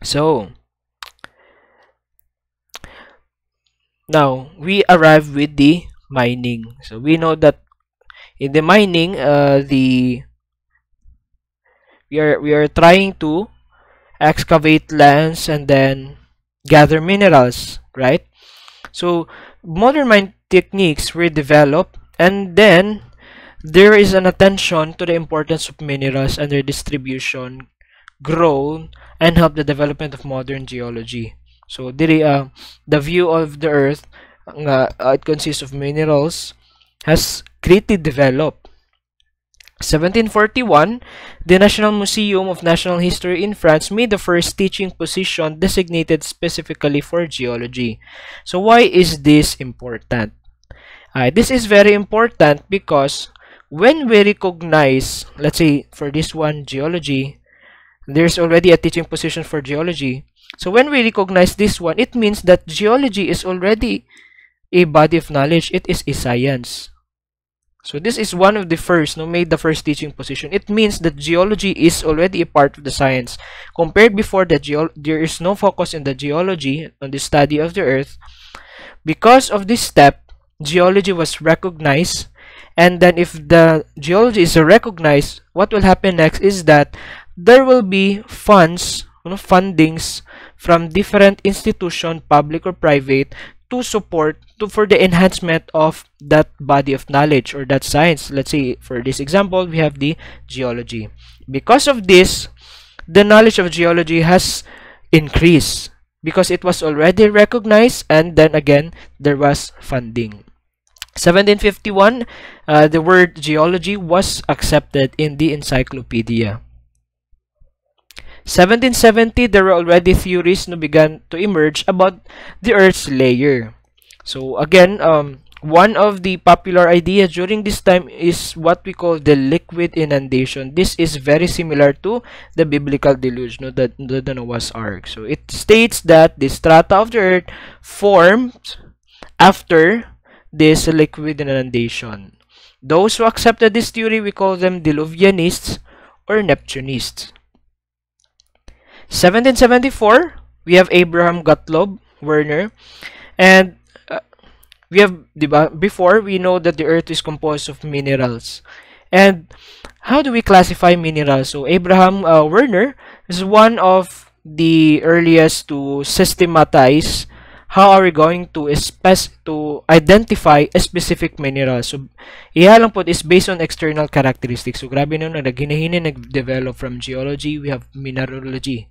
So now we arrive with the mining. So we know that in the mining, the we are trying to excavate lands and then gather minerals, right? So modern mine techniques were developed, and then there is an attention to the importance of minerals and their distribution grown and help the development of modern geology. So the view of the earth, it consists of minerals, has greatly developed. 1741, the National Museum of Natural History in France made the first teaching position designated specifically for geology. So why is this important? This is very important because when we recognize, let's say for this one, geology, there's already a teaching position for geology. So when we recognize this one, it means that geology is already a body of knowledge. It is a science. So this is one of the first, no, made the first teaching position. It means that geology is already a part of the science. Compared before that, there is no focus in the geology, on the study of the earth. Because of this step, geology was recognized. And then if the geology is recognized, what will happen next is that there will be funds, fundings from different institutions, public or private, to support for the enhancement of that body of knowledge or that science. Let's say for this example, we have the geology. Because of this, the knowledge of geology has increased because it was already recognized, and then again there was funding. 1751, the word geology was accepted in the encyclopedia. 1770, there were already theories that began to emerge about the Earth's layer. So again, one of the popular ideas during this time is what we call the liquid inundation. This is very similar to the biblical deluge, the Noah's Ark. So it states that the strata of the Earth formed after this liquid inundation. Those who accepted this theory, we call them Diluvianists or Neptunists. 1774, we have Abraham Gottlob Werner, and we have, before we know that the earth is composed of minerals. And how do we classify minerals? So Abraham Werner is one of the earliest to systematize how are we going to identify a specific mineral. So iha lang po is based on external characteristics. So grabe nun, nag-develop from geology, we have mineralogy.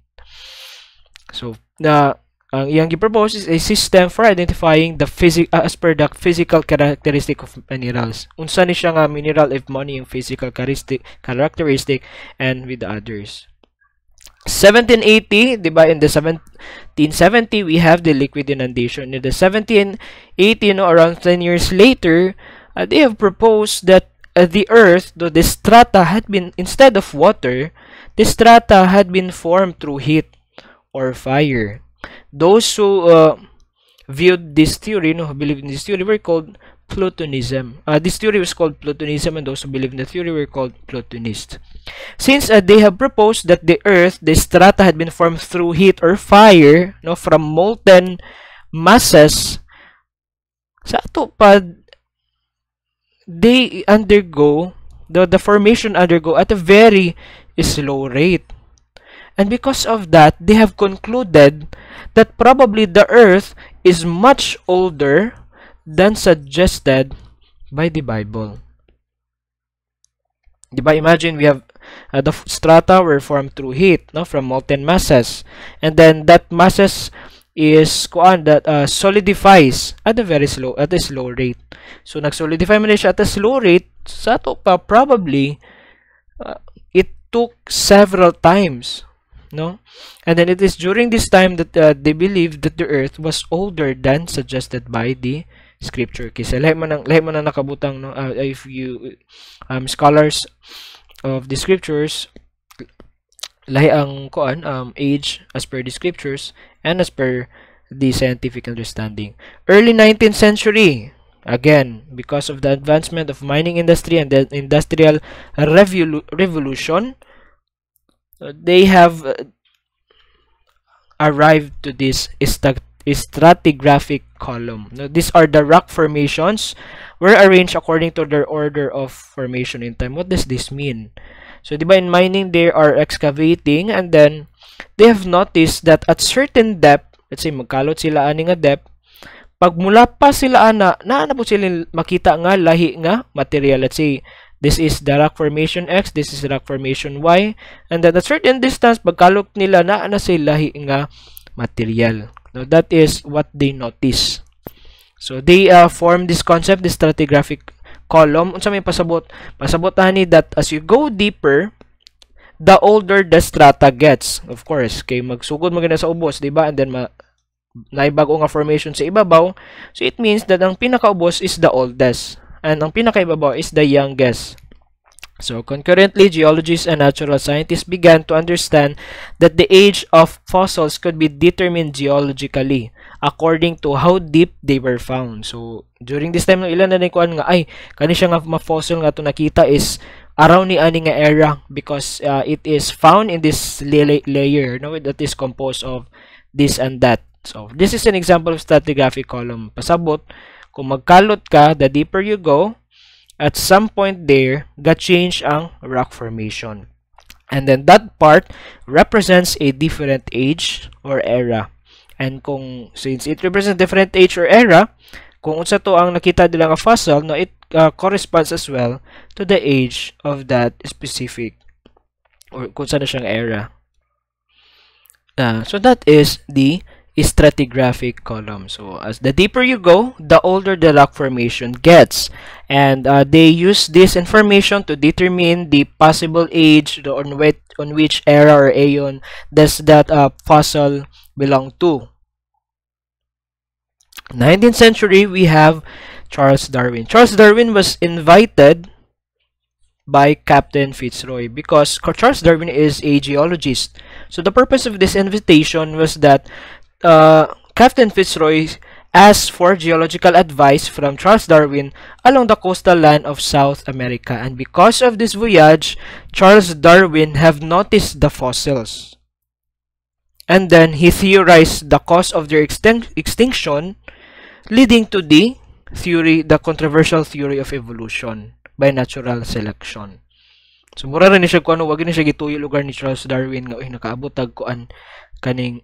So ang iyang gipropose is a system for identifying the as per the physical characteristic of minerals. Unsa ni siya nga mineral if money yung physical characteristic and with the others. 1780, diba, in the 1770 we have the liquid inundation. In the 1780, around 10 years later, they have proposed that the earth, though the strata had been, instead of water, the strata had been formed through heat or fire. Those who viewed this theory, who believed in this theory, were called Platonism. This theory was called Platonism, and those who believed in the theory were called Platonists. Since they have proposed that the earth, the strata, had been formed through heat or fire, from molten masses, sa ato pa, they undergo, the formation undergo at a very slow rate. And because of that, they have concluded that probably the earth is much older than suggested by the Bible. Diba? Imagine we have the strata were formed through heat, from molten masses, and then that masses is solidifies at a slow rate. So nag-solidify man siya at a slow rate, sa to pa probably it took several times. And then it is during this time that they believed that the earth was older than suggested by the scripture. Kasi lahi man ang nakabutang, if you scholars of the scriptures, lahi ang age as per the scriptures and as per the scientific understanding. Early 19th century, again, because of the advancement of mining industry and the industrial revolution, they have arrived to this stratigraphic column. Now, these are the rock formations were arranged according to their order of formation in time. What does this mean? So, di ba, in mining, they are excavating, and then they have noticed that at certain depth, let's say, magkalot sila ani nga depth, pag mula pa sila na po sila makita nga lahi nga material. Let's say, this is the rock formation X, this is rock formation Y, and then at certain distance, pagkalot nila na sila lahi nga material. Now, that is what they notice. So, they form this concept, this stratigraphic column. Unsa may pasabot? Pasabotahan ni that as you go deeper, the older the strata gets. Of course, kay magsugod mo sa ubos, diba? And then, naibago nga formation sa ibabaw. So, it means that ang pinakaubos is the oldest. And ang pinakaibabaw is the youngest. So, concurrently, geologists and natural scientists began to understand that the age of fossils could be determined geologically according to how deep they were found. So, during this time, ilan na nikuan nga, ay, kani siya nga ma-fossil nga to nakita is around ni ani nga era because it is found in this layer, no, that is composed of this and that. So, this is an example of stratigraphic column. Pasabot, kung magkalot ka, the deeper you go, at some point there, ga-change ang rock formation. And then that part represents a different age or era. And since it represents different age or era, kung unsa to ang nakita nila nga fossil, no, it corresponds as well to the age of that specific or kung saan na siyang era. So that is the stratigraphic column. So as the deeper you go, the older the rock formation gets, and they use this information to determine the possible age on which era or aeon does that fossil belong to. 19th century, we have Charles Darwin. Charles Darwin was invited by Captain Fitzroy because Charles Darwin is a geologist. So the purpose of this invitation was that Captain Fitzroy asked for geological advice from Charles Darwin along the coastal line of South America, and because of this voyage, Charles Darwin have noticed the fossils, and then he theorized the cause of their extinction, leading to the controversial theory of evolution by natural selection. So mura rin siya kung ano, wag ni siya gituyo lugar ni Charles Darwin nga nakaabot tag kuan kaning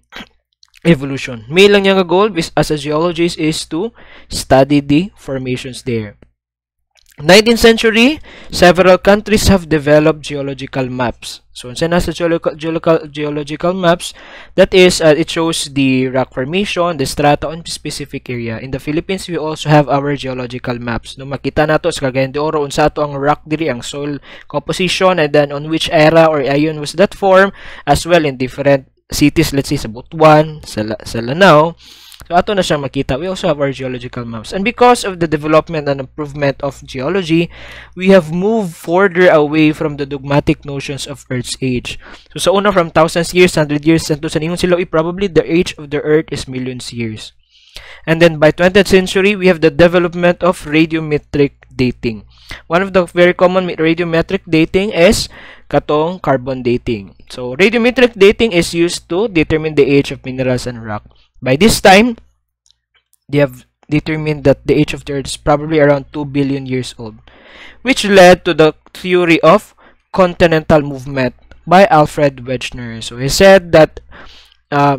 evolution. May lang niya nga goal as a geologist is to study the formations there. 19th century, several countries have developed geological maps. So, sa nasa geological maps, that is, it shows the rock formation, the strata on specific area. In the Philippines, we also have our geological maps. No, makita nato sa Cagayan de Oro, unsa ato ang rock diri, ang soil composition, and then on which era or aeon was that form, as well in different cities, let's say sa Butuan, sa Lanao. So, ato na siya makita. We also have our geological maps. And because of the development and improvement of geology, we have moved further away from the dogmatic notions of Earth's age. So, sa una, from thousands years, 100 years, and to sa ningon sila, probably the age of the Earth is millions years. And then, by 20th century, we have the development of radiometric dating. One of the very common radiometric dating is katong carbon dating. So, radiometric dating is used to determine the age of minerals and rock. By this time, they have determined that the age of the Earth is probably around 2 billion years old, which led to the theory of continental movement by Alfred Wegener. So, he said that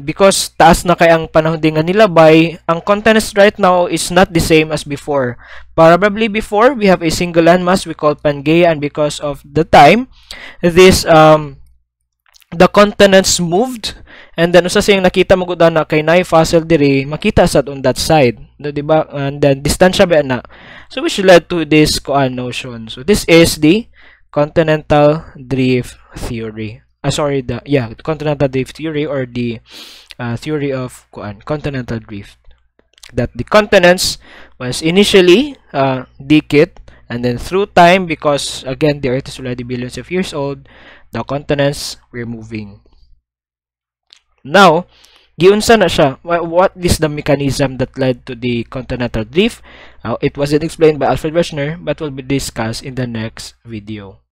because taas na kay ang panahon din nga nilabay, ang continents right now is not the same as before. Probably before, we have a single landmass we call Pangaea, and because of the time, this the continents moved, and then usa siyang nakita mo gud na kay nay fossil diri makita sad on that side, no, diba? And then distansya ba na, so which led to this notion. So this is the continental drift theory. Continental drift theory, or the theory of continental drift, that the continents was initially decayed, and then through time, because again the Earth is already billions of years old, the continents were moving. Now, giunsa na siya. What is the mechanism that led to the continental drift? It wasn't explained by Alfred Wegener, but will be discussed in the next video.